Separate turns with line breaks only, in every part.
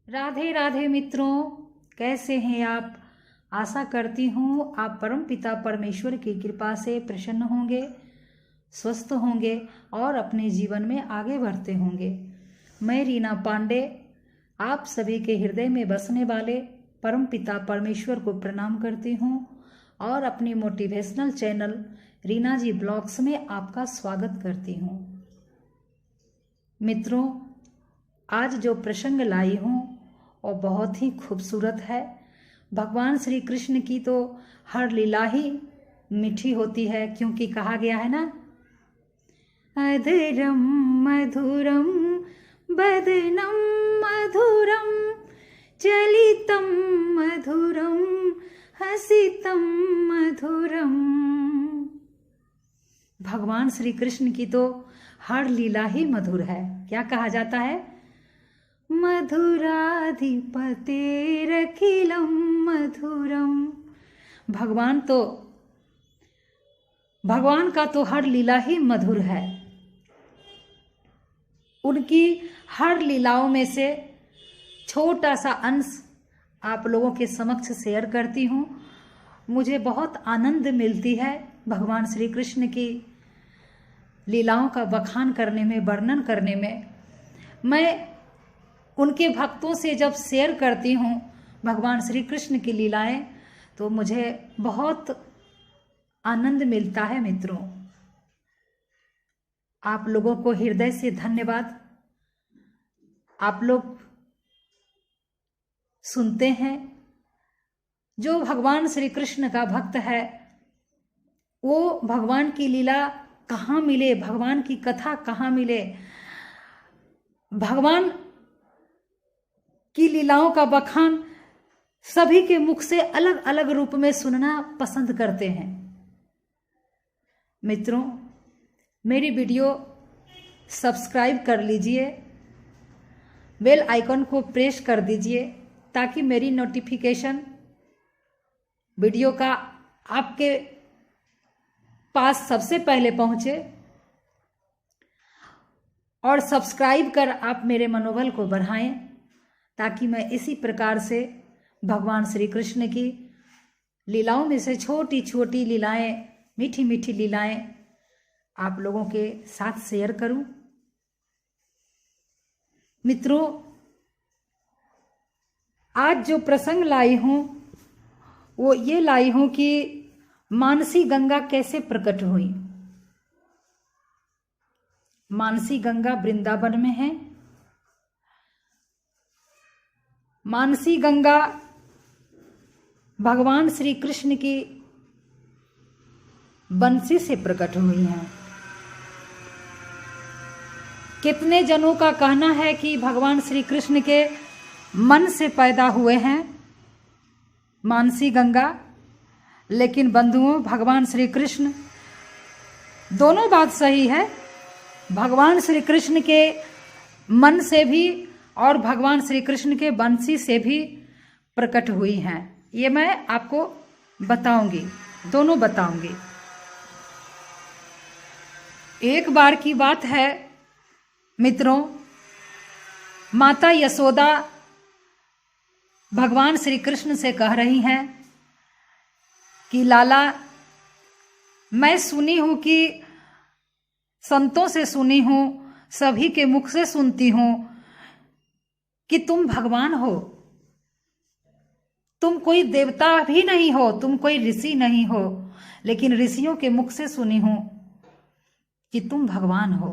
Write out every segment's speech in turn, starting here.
राधे राधे मित्रों, कैसे हैं आप। आशा करती हूँ आप परमपिता परमेश्वर की कृपा से प्रसन्न होंगे, स्वस्थ होंगे और अपने जीवन में आगे बढ़ते होंगे। मैं रीना पांडे आप सभी के हृदय में बसने वाले परमपिता परमेश्वर को प्रणाम करती हूँ और अपनी मोटिवेशनल चैनल रीना जी ब्लॉग्स में आपका स्वागत करती हूँ। मित्रों, आज जो प्रसंग लाई हूँ वो बहुत ही खूबसूरत है। भगवान श्री कृष्ण की तो हर लीला ही मीठी होती है, क्योंकि कहा गया है ना, अधरम मधुरम बदनम मधुरम चलितम मधुरम हसितम मधुरम। भगवान श्री कृष्ण की तो हर लीला ही मधुर है। क्या कहा जाता है, मधुराधिपतेरखिलम मधुरम। भगवान का तो हर लीला ही मधुर है। उनकी हर लीलाओं में से छोटा सा अंश आप लोगों के समक्ष शेयर करती हूँ। मुझे बहुत आनंद मिलती है भगवान श्री कृष्ण की लीलाओं का बखान करने में, वर्णन करने में। मैं उनके भक्तों से जब शेयर करती हूँ भगवान श्री कृष्ण की लीलाएं, तो मुझे बहुत आनंद मिलता है। मित्रों, आप लोगों को हृदय से धन्यवाद। आप लोग सुनते हैं। जो भगवान श्री कृष्ण का भक्त है वो भगवान की लीला कहाँ मिले, भगवान की कथा कहाँ मिले, भगवान की लीलाओं का बखान सभी के मुख से अलग अलग रूप में सुनना पसंद करते हैं। मित्रों, मेरी वीडियो सब्सक्राइब कर लीजिए, बेल आइकन को प्रेस कर दीजिए ताकि मेरी नोटिफिकेशन वीडियो का आपके पास सबसे पहले पहुंचे, और सब्सक्राइब कर आप मेरे मनोबल को बढ़ाएं ताकि मैं इसी प्रकार से भगवान श्री कृष्ण की लीलाओं में से छोटी छोटी लीलाएं, मीठी मीठी लीलाएं आप लोगों के साथ शेयर करूं। मित्रों, आज जो प्रसंग लाई हूं वो ये लाई हूं कि मानसी गंगा कैसे प्रकट हुई। मानसी गंगा वृंदावन में है। मानसी गंगा भगवान श्री कृष्ण की बंसी से प्रकट हुई हैं। कितने जनों का कहना है कि भगवान श्री कृष्ण के मन से पैदा हुए हैं मानसी गंगा, लेकिन बंधुओं, भगवान श्री कृष्ण, दोनों बात सही है। भगवान श्री कृष्ण के मन से भी और भगवान श्री कृष्ण के बंसी से भी प्रकट हुई हैं। ये मैं आपको बताऊंगी, दोनों बताऊंगी। एक बार की बात है मित्रों, माता यशोदा भगवान श्री कृष्ण से कह रही हैं कि लाला, मैं सुनी हूं कि संतों से सुनी हूं, सभी के मुख से सुनती हूं कि तुम भगवान हो। तुम कोई देवता भी नहीं हो, तुम कोई ऋषि नहीं हो, लेकिन ऋषियों के मुख से सुनी हूं कि तुम भगवान हो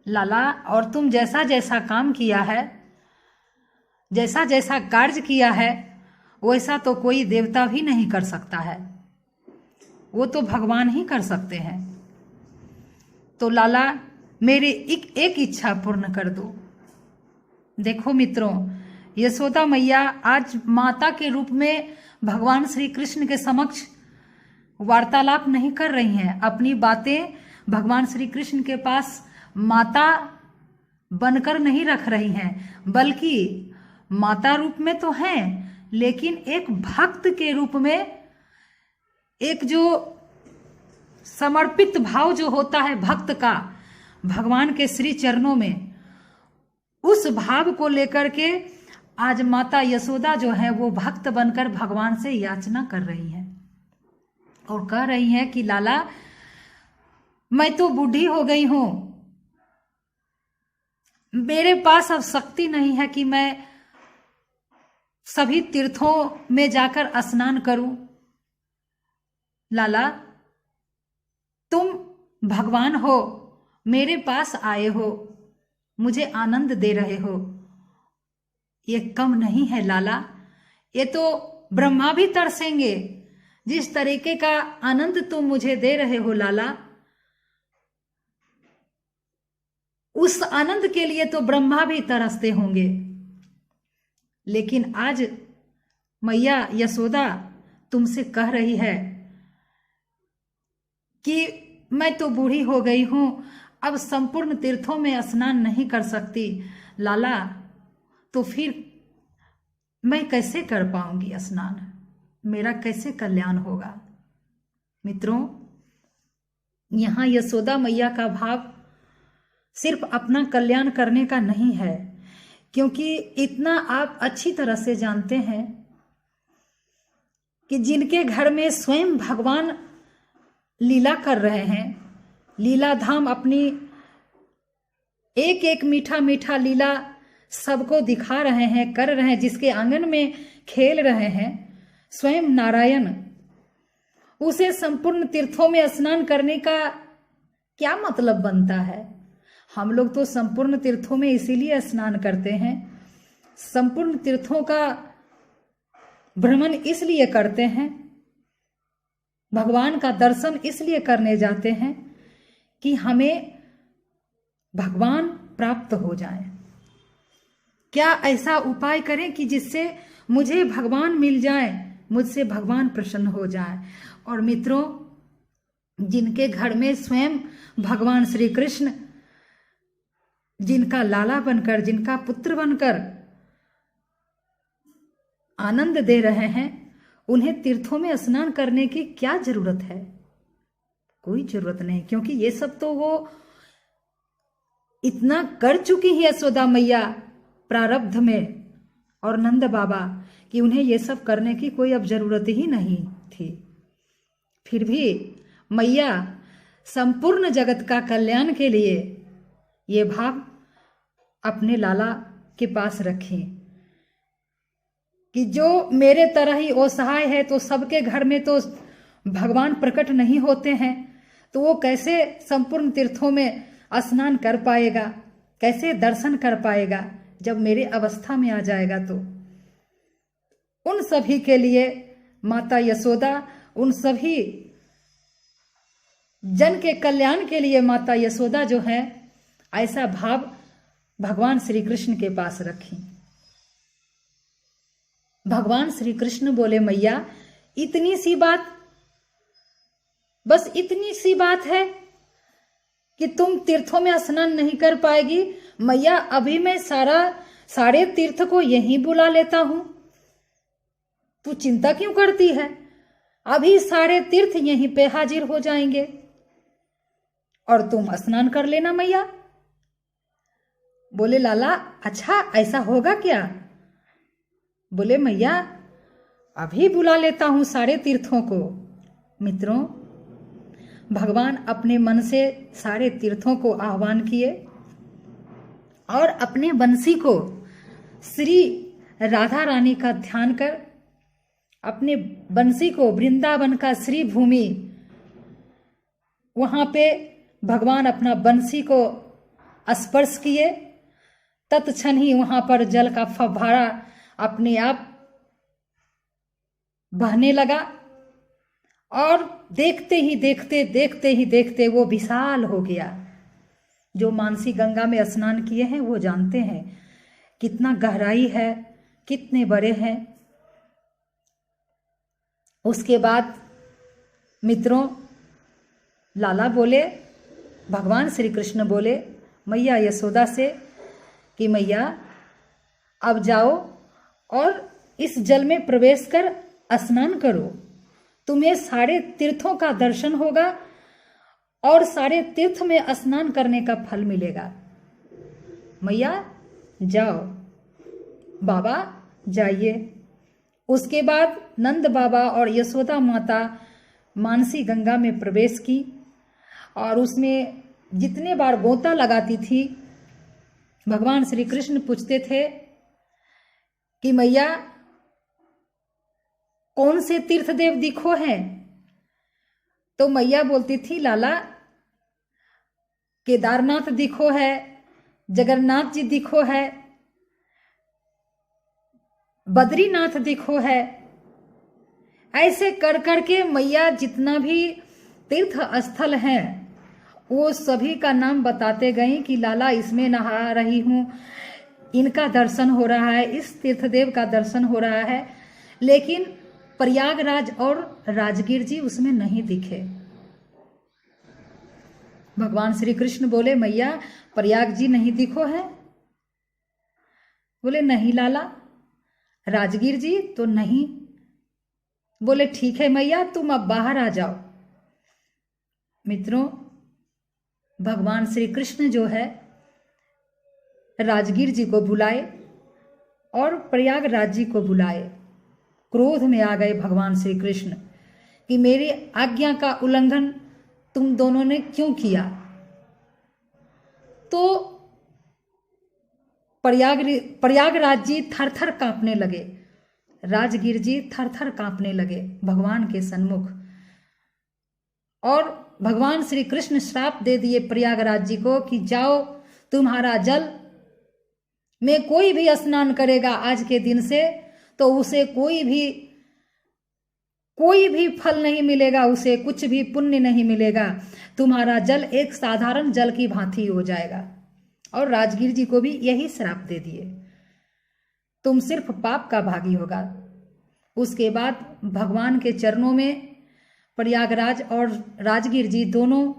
लाला। और तुम जैसा जैसा काम किया है, जैसा जैसा कार्य किया है, वैसा तो कोई देवता भी नहीं कर सकता है, वो तो भगवान ही कर सकते हैं। तो लाला, मेरी एक इच्छा पूर्ण कर दो। देखो मित्रों, यशोदा मैया आज माता के रूप में भगवान श्री कृष्ण के समक्ष वार्तालाप नहीं कर रही हैं। अपनी बातें भगवान श्री कृष्ण के पास माता बनकर नहीं रख रही हैं, बल्कि माता रूप में तो हैं, लेकिन एक भक्त के रूप में, एक जो समर्पित भाव जो होता है भक्त का भगवान के श्री चरणों में, उस भाव को लेकर के आज माता यशोदा जो है वो भक्त बनकर भगवान से याचना कर रही है और कह रही है कि लाला, मैं तो बूढ़ी हो गई हूं, मेरे पास अब शक्ति नहीं है कि मैं सभी तीर्थों में जाकर स्नान करूं। लाला, तुम भगवान हो, मेरे पास आए हो, मुझे आनंद दे रहे हो, ये कम नहीं है लाला, ये तो ब्रह्मा भी तरसेंगे। जिस तरीके का आनंद तुम मुझे दे रहे हो लाला, उस आनंद के लिए तो ब्रह्मा भी तरसते होंगे। लेकिन आज मैया यशोदा तुमसे कह रही है कि मैं तो बूढ़ी हो गई हूं, अब संपूर्ण तीर्थों में स्नान नहीं कर सकती लाला, तो फिर मैं कैसे कर पाऊंगी स्नान, मेरा कैसे कल्याण होगा। मित्रों, यहां यशोदा मैया का भाव सिर्फ अपना कल्याण करने का नहीं है, क्योंकि इतना आप अच्छी तरह से जानते हैं कि जिनके घर में स्वयं भगवान लीला कर रहे हैं, लीला धाम अपनी एक एक मीठा मीठा लीला सबको दिखा रहे हैं, कर रहे हैं, जिसके आंगन में खेल रहे हैं स्वयं नारायण, उसे संपूर्ण तीर्थों में स्नान करने का क्या मतलब बनता है। हम लोग तो संपूर्ण तीर्थों में इसीलिए स्नान करते हैं, संपूर्ण तीर्थों का भ्रमण इसलिए करते हैं, भगवान का दर्शन इसलिए करने जाते हैं कि हमें भगवान प्राप्त हो जाए। क्या ऐसा उपाय करें कि जिससे मुझे भगवान मिल जाए, मुझसे भगवान प्रसन्न हो जाए। और मित्रों, जिनके घर में स्वयं भगवान श्री कृष्ण जिनका लाला बनकर, जिनका पुत्र बनकर आनंद दे रहे हैं, उन्हें तीर्थों में स्नान करने की क्या जरूरत है? कोई जरूरत नहीं, क्योंकि ये सब तो वो इतना कर चुकी है यशोदा मैया प्रारब्ध में और नंद बाबा कि उन्हें ये सब करने की कोई अब जरूरत ही नहीं थी। फिर भी मैया संपूर्ण जगत का कल्याण के लिए ये भाव अपने लाला के पास रखें कि जो मेरे तरह ही असहाय है, तो सबके घर में तो भगवान प्रकट नहीं होते हैं, तो वो कैसे संपूर्ण तीर्थों में स्नान कर पाएगा, कैसे दर्शन कर पाएगा जब मेरे अवस्था में आ जाएगा। तो उन सभी के लिए माता यशोदा, उन सभी जन के कल्याण के लिए माता यशोदा जो है ऐसा भाव भगवान श्री कृष्ण के पास रखी। भगवान श्री कृष्ण बोले, मैया इतनी सी बात, बस इतनी सी बात है कि तुम तीर्थों में स्नान नहीं कर पाएगी। मैया अभी मैं सारे तीर्थ को यहीं बुला लेता हूं, तू चिंता क्यों करती है? अभी सारे तीर्थ यहीं पे हाजिर हो जाएंगे और तुम स्नान कर लेना मैया। बोले लाला, अच्छा ऐसा होगा क्या? बोले मैया अभी बुला लेता हूं सारे तीर्थों को। मित्रों, भगवान अपने मन से सारे तीर्थों को आह्वान किए और अपने बंसी को श्री राधा रानी का ध्यान कर, अपने बंसी को वृंदावन का श्री भूमि, वहां पे भगवान अपना बंसी को स्पर्श किए। तत्क्षण ही वहां पर जल का फव्वारा अपने आप बहने लगा और देखते ही देखते वो विशाल हो गया। जो मानसी गंगा में स्नान किए हैं वो जानते हैं कितना गहराई है, कितने बड़े हैं। उसके बाद मित्रों, लाला बोले, भगवान श्री कृष्ण बोले मैया यशोदा से कि मैया अब जाओ और इस जल में प्रवेश कर स्नान करो, तुम्हें सारे तीर्थों का दर्शन होगा और सारे तीर्थ में स्नान करने का फल मिलेगा। मैया जाओ बाबा, जाइए। उसके बाद नंद बाबा और यशोदा माता मानसी गंगा में प्रवेश की और उसमें जितने बार गोता लगाती थी, भगवान श्री कृष्ण पूछते थे कि मैया कौन से तीर्थदेव दिखो हैं? तो मैया बोलती थी लाला केदारनाथ दिखो है, जगन्नाथ जी दिखो है, बद्रीनाथ दिखो है। ऐसे कर करके मैया जितना भी तीर्थ स्थल हैं वो सभी का नाम बताते गए कि लाला इसमें नहा रही हूँ, इनका दर्शन हो रहा है, इस तीर्थदेव का दर्शन हो रहा है। लेकिन प्रयागराज और राजगीर जी उसमें नहीं दिखे। भगवान श्री कृष्ण बोले मैया प्रयाग जी नहीं दिखो है? बोले नहीं लाला। राजगीर जी तो नहीं। बोले ठीक है मैया, तुम अब बाहर आ जाओ। मित्रों, भगवान श्री कृष्ण जो है राजगीर जी को बुलाए और प्रयागराज जी को बुलाए। क्रोध में आ गए भगवान श्री कृष्ण कि मेरी आज्ञा का उल्लंघन तुम दोनों ने क्यों किया? तो प्रयागराज जी थर थर कांपने लगे, राजगीर जी थर थर कांपने लगे भगवान के सन्मुख। और भगवान श्री कृष्ण श्राप दे दिए प्रयागराज जी को कि जाओ, तुम्हारा जल में कोई भी स्नान करेगा आज के दिन से तो उसे कोई भी फल नहीं मिलेगा, उसे कुछ भी पुण्य नहीं मिलेगा। तुम्हारा जल एक साधारण जल की भांति हो जाएगा। और राजगीर जी को भी यही श्राप दे दिए, तुम सिर्फ पाप का भागी होगा। उसके बाद भगवान के चरणों में प्रयागराज और राजगीर जी दोनों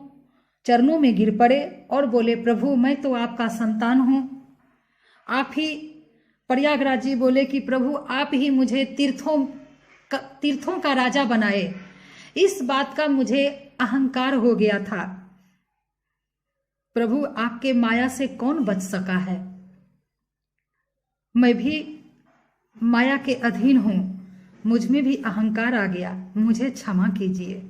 चरणों में गिर पड़े और बोले प्रभु मैं तो आपका संतान हूं, आप ही। प्रयागराज जी बोले कि प्रभु आप ही मुझे तीर्थों का राजा बनाए। इस बात का मुझे अहंकार हो गया था। प्रभु आपके माया से कौन बच सका है? मैं भी माया के अधीन हूं, मुझ में भी अहंकार आ गया, मुझे क्षमा कीजिए।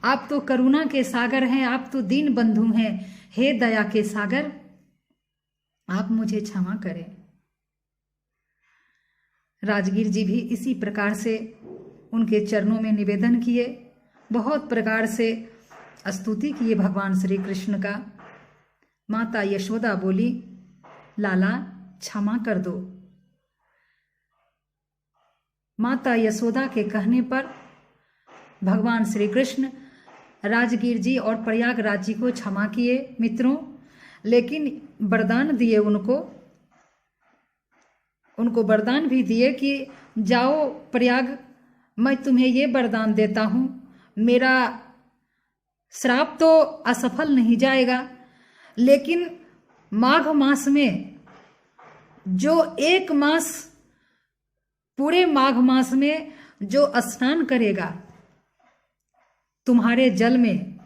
आप तो करुणा के सागर हैं, आप तो दीन बंधु हैं, हे दया के सागर, आप मुझे क्षमा करें। राजगीर जी भी इसी प्रकार से उनके चरणों में निवेदन किए, बहुत प्रकार से स्तुति किए भगवान श्री कृष्ण का। माता यशोदा बोली लाला क्षमा कर दो। माता यशोदा के कहने पर भगवान श्री कृष्ण राजगीर जी और प्रयागराज जी को क्षमा किए मित्रों, लेकिन वरदान दिए उनको वरदान भी दिए कि जाओ प्रयाग, मैं तुम्हें ये वरदान देता हूँ, मेरा श्राप तो असफल नहीं जाएगा, लेकिन माघ मास में जो एक मास, पूरे माघ मास में जो स्नान करेगा तुम्हारे जल में,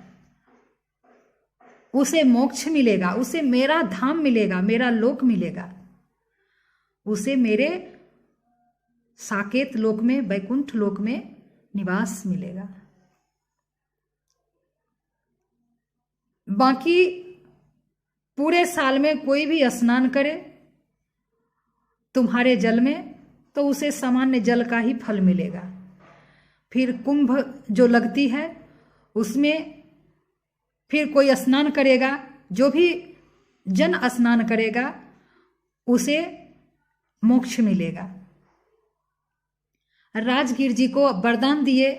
उसे मोक्ष मिलेगा, उसे मेरा धाम मिलेगा, मेरा लोक मिलेगा, उसे मेरे साकेत लोक में, वैकुंठ लोक में निवास मिलेगा। बाकी पूरे साल में कोई भी स्नान करे तुम्हारे जल में तो उसे सामान्य जल का ही फल मिलेगा। फिर कुंभ जो लगती है उसमें फिर कोई स्नान करेगा, जो भी जन स्नान करेगा उसे मोक्ष मिलेगा। राजगीर जी को वरदान दिए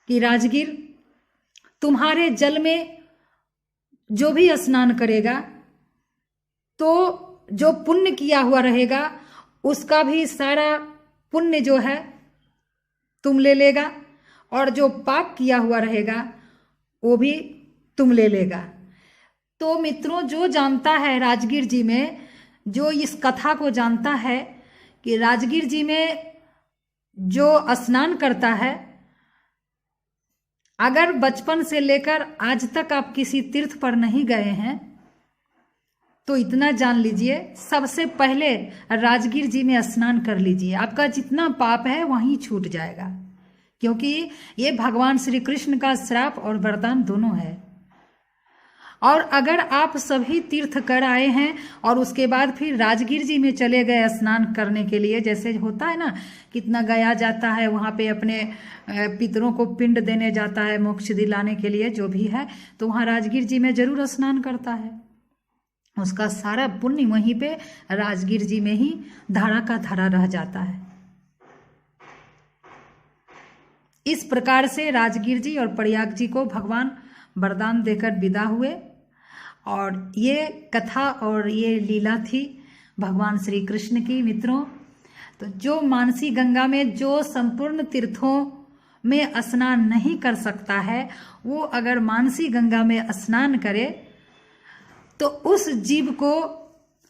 कि राजगीर तुम्हारे जल में जो भी स्नान करेगा तो जो पुण्य किया हुआ रहेगा उसका भी सारा पुण्य जो है तुम ले लेगा, और जो पाप किया हुआ रहेगा वो भी तुम ले लेगा। तो मित्रों, जो जानता है राजगीर जी में, जो इस कथा को जानता है कि राजगीर जी में जो स्नान करता है, अगर बचपन से लेकर आज तक आप किसी तीर्थ पर नहीं गए हैं तो इतना जान लीजिए, सबसे पहले राजगीर जी में स्नान कर लीजिए, आपका जितना पाप है वहीं छूट जाएगा, क्योंकि ये भगवान श्री कृष्ण का श्राप और वरदान दोनों है। और अगर आप सभी तीर्थ कर आए हैं और उसके बाद फिर राजगीर जी में चले गए स्नान करने के लिए, जैसे होता है ना, कितना गया जाता है वहाँ पे अपने पितरों को पिंड देने जाता है मोक्ष दिलाने के लिए, जो भी है, तो वहाँ राजगीर जी में जरूर स्नान करता है, उसका सारा पुण्य वहीं पे राजगीर जी में ही धारा का धारा रह जाता है। इस प्रकार से राजगीर जी और प्रयाग जी को भगवान वरदान देकर विदा हुए। और ये कथा और ये लीला थी भगवान श्री कृष्ण की। मित्रों, तो जो मानसी गंगा में, जो संपूर्ण तीर्थों में स्नान नहीं कर सकता है, वो अगर मानसी गंगा में स्नान करे तो उस जीव को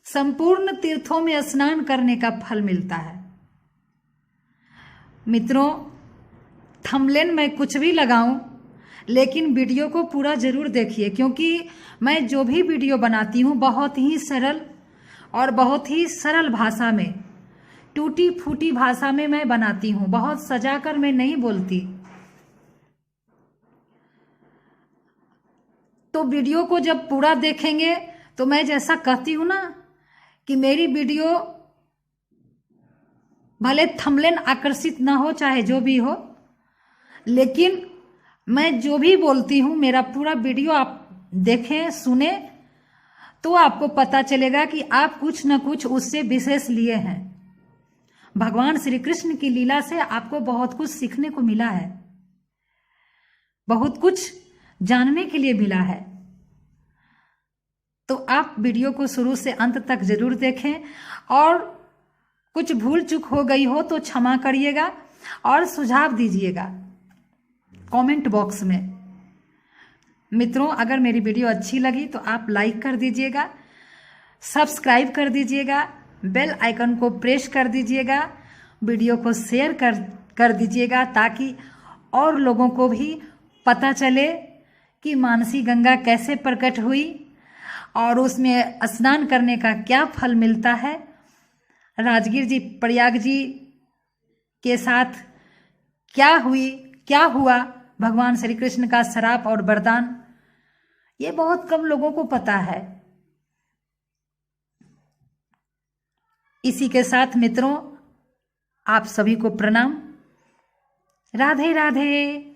संपूर्ण तीर्थों में स्नान करने का फल मिलता है। मित्रों, थंबनेल में कुछ भी लगाऊं, लेकिन वीडियो को पूरा जरूर देखिए, क्योंकि मैं जो भी वीडियो बनाती हूँ बहुत ही सरल और बहुत ही सरल भाषा में, टूटी फूटी भाषा में मैं बनाती हूँ, बहुत सजाकर मैं नहीं बोलती। तो वीडियो को जब पूरा देखेंगे तो मैं जैसा कहती हूँ ना कि मेरी वीडियो भले थंबनेल आकर्षित ना हो, चाहे जो भी हो, लेकिन मैं जो भी बोलती हूँ मेरा पूरा वीडियो आप देखें, सुने, तो आपको पता चलेगा कि आप कुछ न कुछ उससे विशेष लिए हैं। भगवान श्री कृष्ण की लीला से आपको बहुत कुछ सीखने को मिला है, बहुत कुछ जानने के लिए मिला है। तो आप वीडियो को शुरू से अंत तक जरूर देखें, और कुछ भूल चूक हो गई हो तो क्षमा करिएगा और सुझाव दीजिएगा कमेंट बॉक्स में। मित्रों, अगर मेरी वीडियो अच्छी लगी तो आप लाइक कर दीजिएगा, सब्सक्राइब कर दीजिएगा, बेल आइकन को प्रेस कर दीजिएगा, वीडियो को शेयर कर दीजिएगा, ताकि और लोगों को भी पता चले कि मानसी गंगा कैसे प्रकट हुई और उसमें स्नान करने का क्या फल मिलता है। राजगीर जी, प्रयाग जी के साथ क्या हुआ, भगवान श्री कृष्ण का श्राप और वरदान, ये बहुत कम लोगों को पता है। इसी के साथ मित्रों, आप सभी को प्रणाम। राधे राधे।